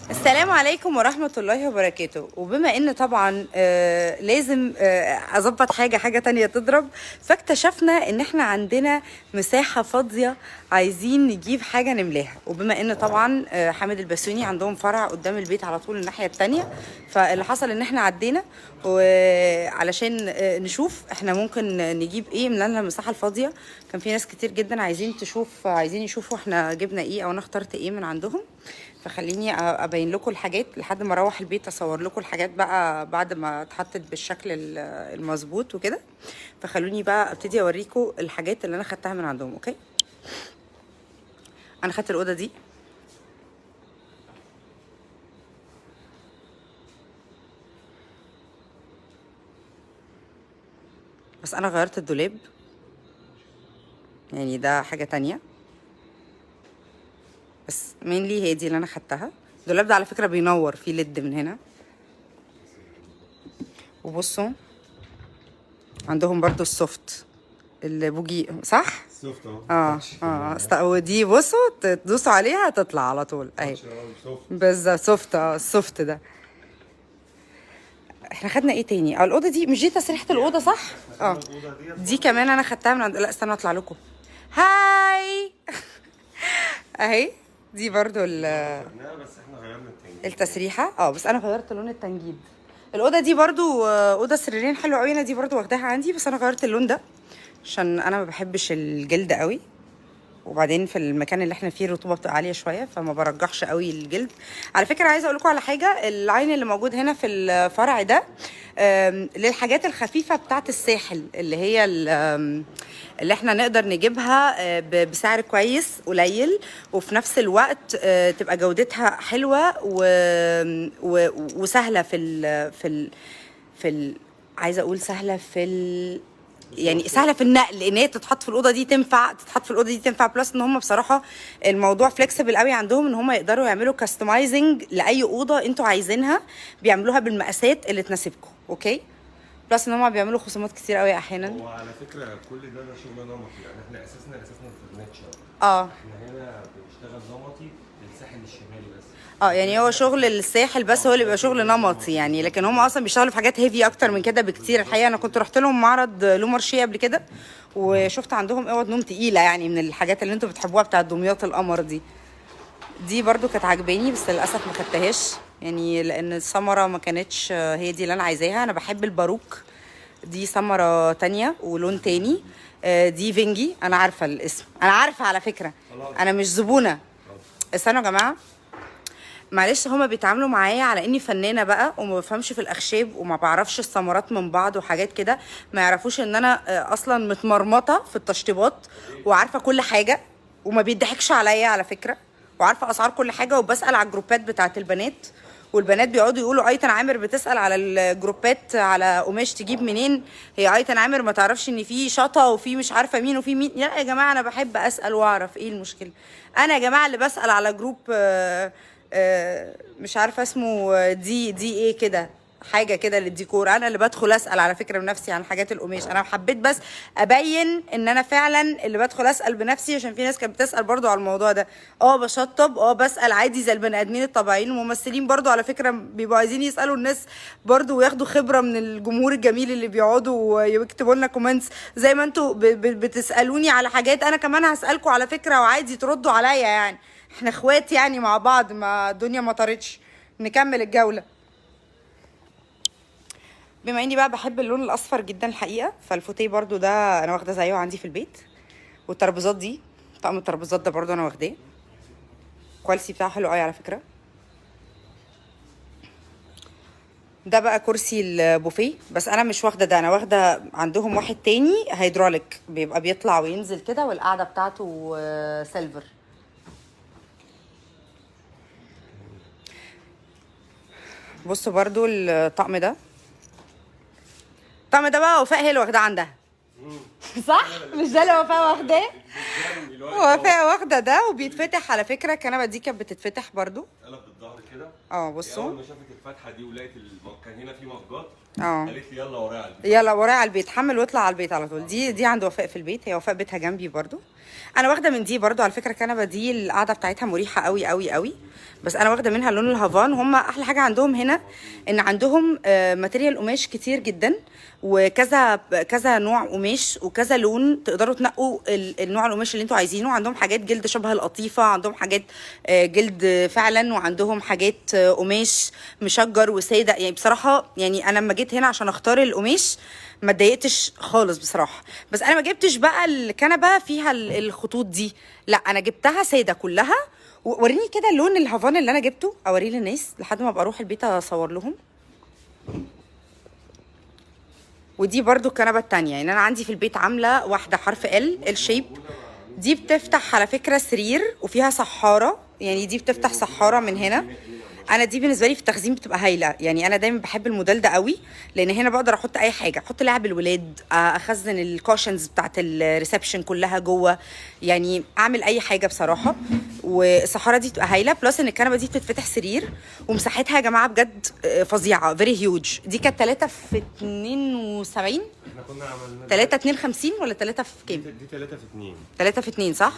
السلام عليكم ورحمة الله وبركاته. وبما ان طبعا لازم اظبط حاجة تانية تضرب، فاكتشفنا ان احنا عندنا مساحة فاضية عايزين نجيب حاجة نملاها. وبما ان طبعا حامد البسيوني عندهم فرع قدام البيت على طول الناحية التانية، فاللي حصل ان احنا عدينا وعلشان نشوف احنا ممكن نجيب ايه من لنا المساحة الفاضية. كان في ناس كتير جدا عايزين يشوفوا احنا جبنا ايه او انا اخترت ايه من عندهم. فخليني ابين لكم الحاجات لحد ما اروح البيت، اصور لكم الحاجات بقى بعد ما اتحطت بالشكل المظبوط وكده. فخلوني بقى ابتدي اوريكم الحاجات اللي انا خدتها من عندهم. اوكي، انا خدت الاوضه دي، بس انا غيرت الدولاب، يعني ده حاجه تانية، بس مينلي هي دي اللي انا خدتها. الدولاب ده على فكره بينور فيه ليد من هنا. وبصوا عندهم برضو السوفت البوجي، صح؟ سوفت اهو. ودي بصوا تدوسوا عليها تطلع على طول اهي. بالظبط سوفت. السوفت ده. احنا خدنا ايه تاني؟ الاوضه دي مش دي تسريحه الاوضه، صح؟ دي كمان انا خدتها من عند، لا استنى اطلع لكم. هاي اهي دي برضو بس احنا غيرنا التاني التسريحه. بس انا غيرت لون التنجيد. الاوضه دي برضو اوضه سريرين حلوه قوي، انا دي برضو واخداها عندي، بس انا غيرت اللون ده عشان انا ما بحبش الجلد قوي، وبعدين في المكان اللي احنا فيه الرطوبه بتبقى عاليه شويه فما برجحش قوي الجلد. على فكره عايزه اقول لكم على حاجه، العين اللي موجود هنا في الفرع ده للحاجات الخفيفه بتاعه الساحل، اللي هي اللي احنا نقدر نجيبها بسعر كويس قليل، وفي نفس الوقت تبقى جودتها حلوه وسهله عايزه اقول سهله يعني سهله في النقل، ان هي تتحط في الاوضه دي تنفع بلس ان هم بصراحه الموضوع فليكسبل قوي عندهم، ان هم يقدروا يعملوا كاستمايزنج لاي اوضه انتوا عايزينها، بيعملوها بالمقاسات اللي تناسبكم. اوكي، بلس ان هم بيعملوا خصومات كتير قوي احيانا. هو على فكره كل ده شغل نمطي، يعني احنا اساسنا الفرنتشر. اه احنا هنا بنشتغل نمطي للساحل الشمالي بس. يعني هو شغل الساحل بس هو اللي بيبقى شغل نمطي يعني، لكن هم اصلا بيشتغلوا في حاجات هيفي اكتر من كده بكتير. الحقيقه انا كنت رحت لهم معرض لو مارشيه قبل كده، وشفت عندهم اوض نوم تقيله، يعني من الحاجات اللي انتوا بتحبوها بتاعت دمياط القمر دي برضو كانت عجباني، بس للاسف ما خدتهاش يعني، لان السمره ما كانتش هي دي اللي انا عايزاها. انا بحب الباروك، دي سمره تانية ولون تاني. دي فينجي، انا عارفه الاسم، انا عارفه على فكره، انا مش زبونه. استنوا يا جماعه، معلش هما بيتعاملوا معايا على اني فنانه بقى وما بفهمش في الاخشاب وما بعرفش الثمرات من بعض وحاجات كده، ما يعرفوش ان انا اصلا متمرمطه في التشطيبات وعارفه كل حاجه، وما بيضحكش عليا على فكره، وعارفه اسعار كل حاجه، وبسال على الجروبات بتاعه البنات، والبنات بيقعدوا يقولوا ايتن عامر بتسال على الجروبات على قماش تجيب منين، هي ايتن عامر ما تعرفش ان في شطه وفي مش عارفه مين وفي مين. لا يا جماعه، انا بحب اسال واعرف ايه المشكله. انا يا جماعه اللي بسال على جروب مش عارفه اسمه، دي ايه كده، حاجه كده للديكور، انا اللي بدخل اسال على فكره بنفسي عن حاجات القماش. انا حبيت بس ابين ان انا فعلا اللي بدخل اسال بنفسي، عشان في ناس كانت بتسال برضو على الموضوع ده. بشطب، بسال عادي زي البني ادمين الطبيعيين. الممثلين برضو على فكره بيبقوا عايزين يسالوا الناس برضو وياخدوا خبره من الجمهور الجميل اللي بيقعدوا ويكتبوا لنا كومنتس زي ما انتوا بتسالوني على حاجات، انا كمان هسالكم على فكره وعادي تردوا عليا، يعني احنا اخوات يعني مع بعض، ما الدنيا ما طارتش. نكمل الجولة. بما اني بقى بحب اللون الاصفر جدا الحقيقة، فالفوتيه برضو ده انا واخده زيه عندي في البيت، والترابيزات دي، طقم الترابيزات ده برضو انا واخداه، الكواليتي بتاعه حلو قوي على فكرة. ده بقى كرسي البوفيه، بس انا مش واخده ده، انا واخده عندهم واحد تاني هيدروليك بيبقى بيطلع وينزل كده، والقعده بتاعته سيلفر. بصوا برضو الطقم ده بقى وفاء هي اللي واخداه عندها، صح؟ مش ده اللي وفاء واخداه؟ وفاء واخده ده، وبيتفتح على فكره، الكنبه دي كانت بتتفتح برضو، قلب بالظهر كده. بصوا اول ما شافت الفتحه دي ولقيت كان هنا في مجات، اه قالت لي يلا ورايا على البيت. يلا ورايا على البيت، حمل واطلع على البيت على طول. دي عند وفاء في البيت، هي وفاء بيتها جنبي برضو. انا واخده من دي برضو على فكره، الكنبه دي القعده بتاعتها مريحه قوي قوي قوي، بس انا واخده منها لون الهافان. هم احلى حاجه عندهم هنا ان عندهم ماتيريال قماش كتير جدا، وكذا كذا نوع قماش وكذا لون، تقدروا تنقوا النوع القماش اللي انتوا عايزينه. عندهم حاجات جلد شبه القطيفه، عندهم حاجات جلد فعلا، وعندهم حاجات قماش مشجر وساده. يعني بصراحه يعني انا لما جيت هنا عشان اختار القماش ما اتضايقتش خالص بصراحه. بس انا ما جبتش بقى الكنبه فيها الخطوط دي، لا انا جبتها ساده كلها. وريني كده اللون الهافان اللي انا جبته، اوريه للناس لحد ما ابقى اروح البيت اصور لهم. ودي برضو الكنبه التانية، يعني انا عندي في البيت عامله واحده حرف ال شيب. دي بتفتح على فكره سرير وفيها صحاره، يعني دي بتفتح صحاره من هنا. انا دي بالنسبه لي في التخزين بتبقى هايله، يعني انا دايما بحب الموديل ده قوي، لان هنا بقدر احط اي حاجه، احط لعب الولاد، اخزن الكوشنز بتاعت الريسبشن كلها جوه، يعني اعمل اي حاجه بصراحه. والصحاره دي بتبقى هايله، بلس ان الكنبه دي بتتفتح سرير، ومساحتها يا جماعه بجد فظيعه، فيري هيوج. دي كانت 3 في 72، احنا كنا عملنا 3 52 ولا 3 في كام؟ دي 3 في 2. 3 في 2 صح؟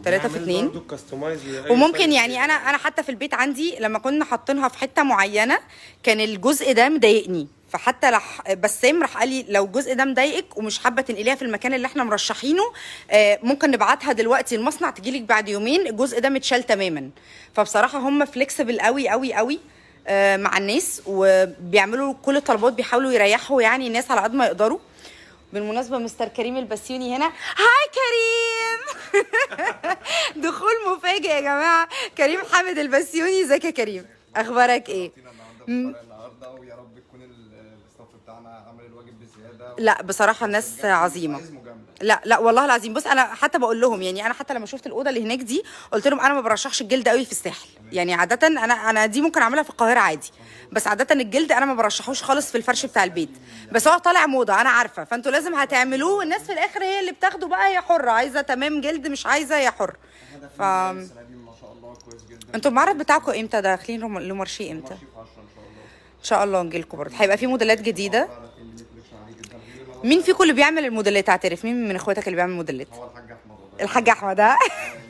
3 في 2. برضه كاستمايز. وممكن يعني انا حتى في البيت عندي لما كنا حاطينها في حته معينه كان الجزء ده مضايقني، فحتى بسام راح قال لي لو الجزء ده مضايقك ومش حابه تنقليها في المكان اللي احنا مرشحينه، ممكن نبعتها دلوقتي المصنع تجيلك بعد يومين، الجزء ده متشال تماما. فبصراحه هم فليكسبل قوي قوي قوي مع الناس، وبيعملوا كل الطلبات، بيحاولوا يريحوا يعني الناس على قد ما يقدروا. بالمناسبة مستر كريم البسيوني هنا. هاي كريم. دخول مفاجئ يا جماعة، كريم حامد البسيوني. ازيك يا كريم، اخبارك ايه؟ النهارده ويا رب يكون الاستاف بتاعنا عمل الواجب بزياده. لا بصراحة الناس عظيمة. لا والله العظيم. بص انا حتى بقول لهم، يعني انا حتى لما شفت الاوضه اللي هناك دي قلت لهم انا ما برشحش الجلد قوي في الساحل، يعني عاده انا دي ممكن اعملها في القاهره عادي، بس عاده الجلد انا ما برشحوش خالص في الفرش بتاع البيت. بس هو طالع موضه انا عارفه، فانتوا لازم هتعملوه، الناس في الاخر هي اللي بتاخده بقى، هي حره، عايزه تمام جلد مش عايزه هي حر. السنه دي ما شاء الله كويس جدا. انتوا المعرض بتاعكم امتى؟ داخلين لومارشي امتى؟ في 10 ان شاء الله. ان شاء الله نجيلكم برضه، هيبقى في موديلات جديده. مين فيكم اللي بيعمل الموديلات؟ اعترف، مين من اخواتك اللي بيعمل موديلات؟ هو الحاج احمد. الحاج احمد. ها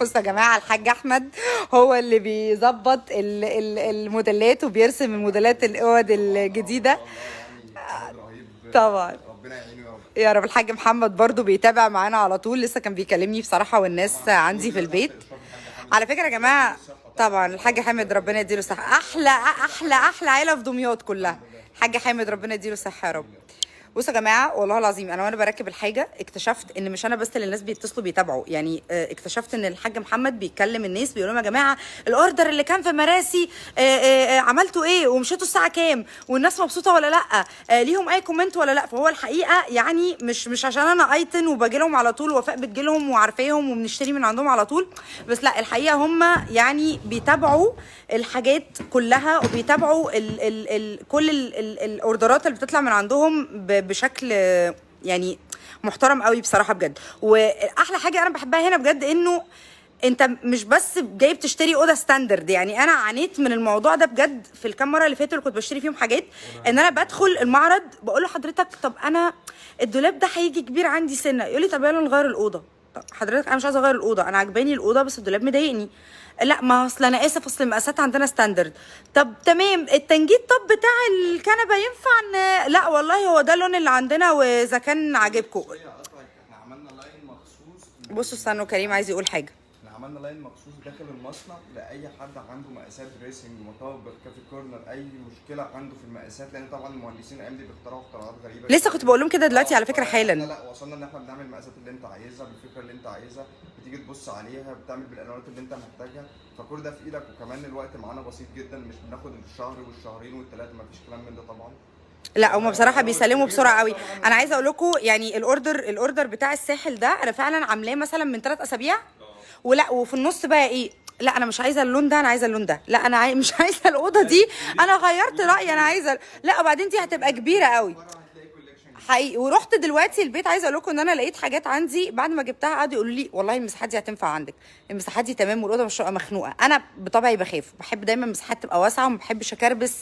بصوا يا جماعه، الحاج احمد هو اللي بيظبط الموديلات وبيرسم الموديلات الاوض الجديده طبعا. ربنا يعينه يا رب. يا رب. الحاج محمد برضو بيتابع معانا على طول، لسه كان بيكلمني بصراحه، والناس عندي في البيت على فكره يا جماعه. طبعا الحاج حامد ربنا يديله الصحه، احلى احلى احلى عيله في دمياط كلها. الحاج حامد ربنا يديله الصحه يا رب. بصوا يا جماعه والله العظيم، انا وانا بركب الحاجه اكتشفت ان مش انا بس اللي الناس بيتصلوا بيتابعوا، يعني اكتشفت ان الحاج محمد بيكلم الناس بيقول لهم يا جماعه الاوردر اللي كان في مراسي عملتوا ايه ومشيتوا الساعه كام والناس مبسوطه ولا لا، ليهم اي كومنت ولا لا. فهو الحقيقه يعني مش عشان انا ايتن وباجي لهم على طول، وفاء بتجي لهم وعارفاهم وبنشتري من عندهم على طول، بس لا الحقيقه هم يعني بيتابعوا الحاجات كلها، وبيتابعوا كل الاوردرات اللي بتطلع من عندهم بشكل يعني محترم قوي بصراحه بجد. واحلى حاجه انا بحبها هنا بجد انه انت مش بس جاي بتشتري اوضه ستاندرد، يعني انا عانيت من الموضوع ده بجد في الكام مره اللي فاتوا اللي كنت بشتري فيهم حاجات، ان انا بدخل المعرض بقول لحضرتك طب انا الدولاب ده هيجي كبير عندي سنه، يقول لي طب يلا نغير الاوضه. طب حضرتك انا مش عايزه اغير الاوضه، انا عجباني الاوضه بس الدولاب مضايقني. لا ما اصل انا اسف، اصل المقاسات عندنا ستاندرد. طب تمام، التنجيد طب بتاع الكنبه ينفع لا والله هو ده اللون اللي عندنا واذا كان عاجبكم. احنا عملنا لاين مخصوص. بصوا استنوا، كريم عايز يقول حاجه. احنا عملنا لاين مخصوص داخل المصنع لاي حد عنده مقاسات دريسنج، مطابق، كافي كورنر، اي مشكله عنده في المقاسات، لان طبعا المهندسين الايام دي بيخترعوا اختراعات غريبه. لسه كنت بقول لهم كده دلوقتي على فكره حالا. لا وصلنا ان احنا بنعمل المقاسات اللي انت عايزها بالفكره اللي انت عايزها، بتيجي تبص عليها بتعمل بالالوانات اللي انت محتاجها، فكل ده في ايدك. وكمان الوقت معانا بسيط جدا، مش بناخد الشهر والشهرين والثلاثه، مفيش كلام من ده طبعا. لا هم بصراحه بيسلموا بسرعه قوي. انا عايزه اقول لكم يعني الاوردر بتاع الساحل ده انا فعلا عاملاه مثلا من 3 اسابيع، ولا وفي النص بقى ايه، لا انا مش عايزه اللون ده، انا عايزه اللون ده، لا انا مش عايزه الاوضه دي، انا غيرت رايي انا عايزه، لا وبعدين دي هتبقى كبيره قوي. حقيقي. ورحت دلوقتي البيت، عايزه اقول لكم ان انا لقيت حاجات عندي بعد ما جبتها قعدوا يقولوا لي والله المساحات دي هتنفع عندك، المساحات دي تمام والاوضه مش هتبقى مخنوقه. انا بطبعي بخاف، بحب دايما المساحات تبقى واسعه وما بحبش اكربس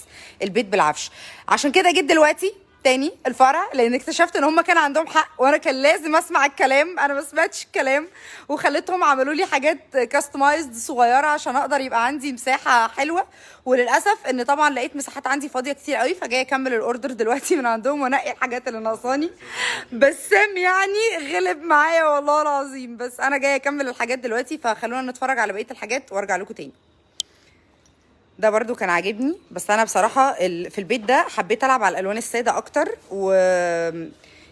البيت بالعفش. عشان كده جيت دلوقتي تاني الفرع، لان اكتشفت ان هم كان عندهم حق وانا كان لازم اسمع الكلام. انا ما سمعتش الكلام وخليتهم عملوا لي حاجات كاستمايزد صغيره عشان اقدر يبقى عندي مساحه حلوه. وللاسف ان طبعا لقيت مساحات عندي فاضيه كتير قوي، فجايه اكمل الاوردر دلوقتي من عندهم وانقي الحاجات اللي ناقصاني. بسام يعني غلب معايا والله العظيم، بس انا جايه اكمل الحاجات دلوقتي، فخلونا نتفرج على بقيه الحاجات وارجع لكم تاني. ده برضو كان عاجبني، بس انا بصراحه في البيت ده حبيت العب على الالوان الساده اكتر، و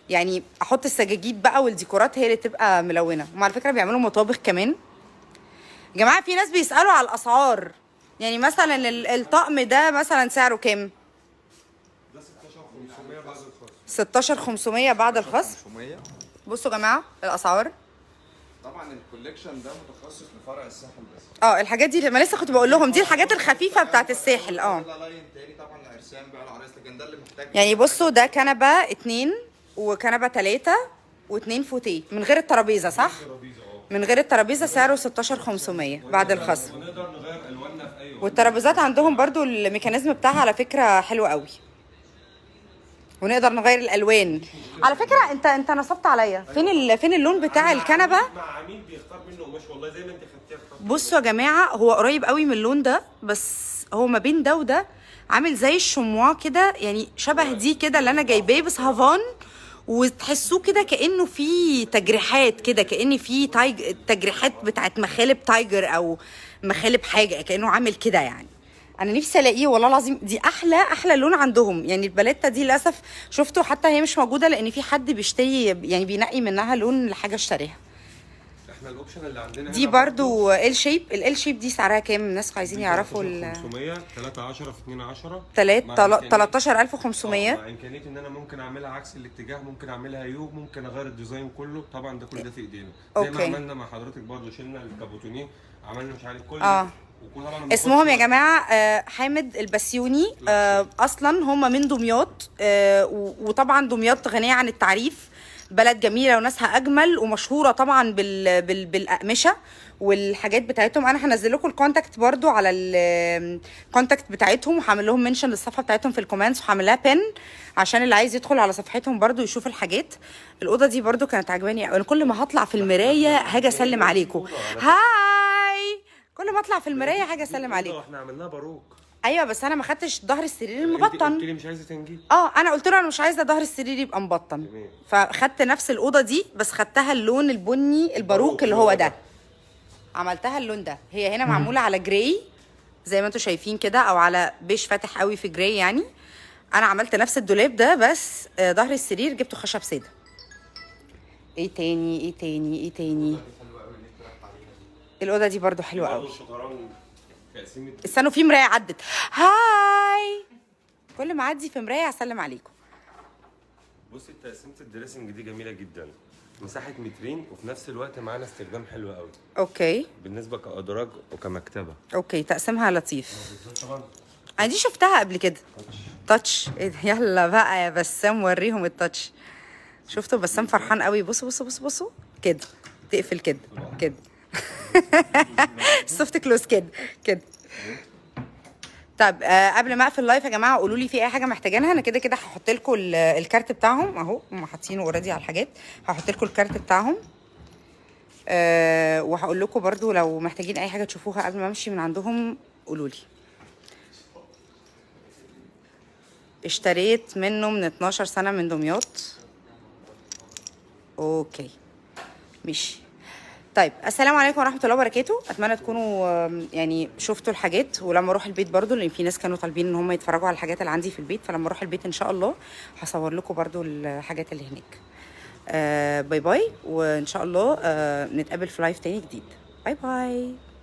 يعني احط السجاجيد بقى والديكورات هي اللي تبقى ملونه. وعلى فكره بيعملوا مطابخ كمان. يا جماعه في ناس بيسالوا على الاسعار، يعني مثلا الطقم ده مثلا سعره كام؟ ده 16500 بعد الخصم. 16500 بعد الخصم. 500. بصوا يا جماعه الاسعار. طبعا الكوليكشن ده متخصص لفرع الساحل بس. الحاجات دي ما لسه كنت بقول لهم دي الحاجات الخفيفه بتاعت الساحل. ده لاين تاني طبعا العرسان بقى العرايس، لكن ده اللي محتاج يعني بصوا ده كنبه 2 وكنبه 3 و2 فوتيه من غير الترابيزه، صح؟ من غير الترابيزه سعره 16500 بعد الخصم. ونقدر نغير الواننا في اي وقت. والترابيزات عندهم برضو الميكانيزم بتاعها على فكره حلو قوي، ونقدر نغير الالوان. على فكره انت نصبت عليا فين اللون بتاع الكنبه؟ مع عميل بيختار منه قماش والله زي ما انت خدتيها. بصوا يا جماعه هو قريب قوي من اللون ده، بس هو ما بين ده وده عامل زي الشموع كده، يعني شبه دي كده اللي انا جايباه بس هافان، وتحسوه كده كانه في تجريحات كده، كان في تجريحات بتاعت مخالب تايجر او مخالب حاجه، كانه عامل كده. يعني انا نفسي الاقيه والله العظيم. دي احلى لون عندهم، يعني الباليتا دي للاسف شفته حتى هي مش موجوده، لان في حد بيشتري يعني بينقي منها لون لحاجه اشتريها. احنا الاوبشن اللي عندنا دي برضو ال شيب دي سعرها كام؟ الناس عايزين يعرفوا 500 3 10 في 2 10 13500. مع امكانيه ان انا ممكن اعملها عكس الاتجاه، ممكن اعملها يو، ممكن اغير الديزاين كله. طبعا ده كل ده في ايدينا زي ما عملنا مع حضرتك برضو، شلنا الكابوتونيه، عملنا مش عارف كل اسمهم يا جماعه حامد البسيوني. اصلا هم من دمياط، وطبعا دمياط غنيه عن التعريف، بلد جميله وناسها اجمل ومشهوره طبعا بالاقمشه والحاجات بتاعتهم. انا هنزل لكم الكونتاكت برضو على الكونتاكت بتاعتهم، وهعمل لهم منشن للصفحه بتاعتهم في الكومنتس، وهعمل لها بن عشان اللي عايز يدخل على صفحتهم برضو يشوف الحاجات. الاوضه دي برضو كانت عجباني. انا كل ما هطلع في المرايه هاجي اسلم عليكم. هاي، كل ما اطلع في المرايه حاجه اسلم عليكم. احنا عملناها باروك. ايوه بس انا ما خدتش ظهر السرير المبطن. قلت لي مش عايزه تنجيل. انا قلت له انا مش عايزه ظهر السرير يبقى مبطن، فخدت نفس الاوضه دي بس خدتها اللون البني الباروك اللي هو ده. عملتها اللون ده. هي هنا معموله على جراي زي ما انتم شايفين كده، او على بيش فاتح قوي في جراي. يعني انا عملت نفس الدولاب ده بس ظهر السرير جبته خشب ساده. ايه تاني الاوضه دي برضو حلوه قوي. استنوا في مرايه عدت. هاي، كل ما اعدي في مرايه هسلم عليكم. بصي تقسيمه الدريسنج دي جميله جدا، مساحه مترين وفي نفس الوقت معانا استخدام حلو قوي. اوكي بالنسبه كادراج وكمكتبه. اوكي تقسيمها لطيف. انا دي شفتها قبل كده. تاتش. يلا بقى يا بسام وريهم التاتش. شفتوا بسام فرحان قوي. بصوا كده تقفل كده سوفت كلوز كده. طب قبل ما اقفل اللايف يا جماعه قولوا لي في اي حاجه محتاجينها. انا كده هحط لكم الكارت بتاعهم اهو، هم حاطينه اوريدي على الحاجات. هحط لكم الكارت بتاعهم، وهقول لكم برضو لو محتاجين اي حاجه تشوفوها قبل ما امشي من عندهم قولوا لي. اشتريت منه من 12 سنه من دمياط. اوكي ماشي. طيب السلام عليكم ورحمه الله وبركاته. اتمنى تكونوا يعني شفتوا الحاجات، ولما اروح البيت برضو لان في ناس كانوا طالبين ان هم يتفرجوا على الحاجات اللي عندي في البيت، فلما اروح البيت ان شاء الله هصور لكم برضو الحاجات اللي هناك. باي باي، وان شاء الله نتقابل في لايف تاني جديد. باي باي.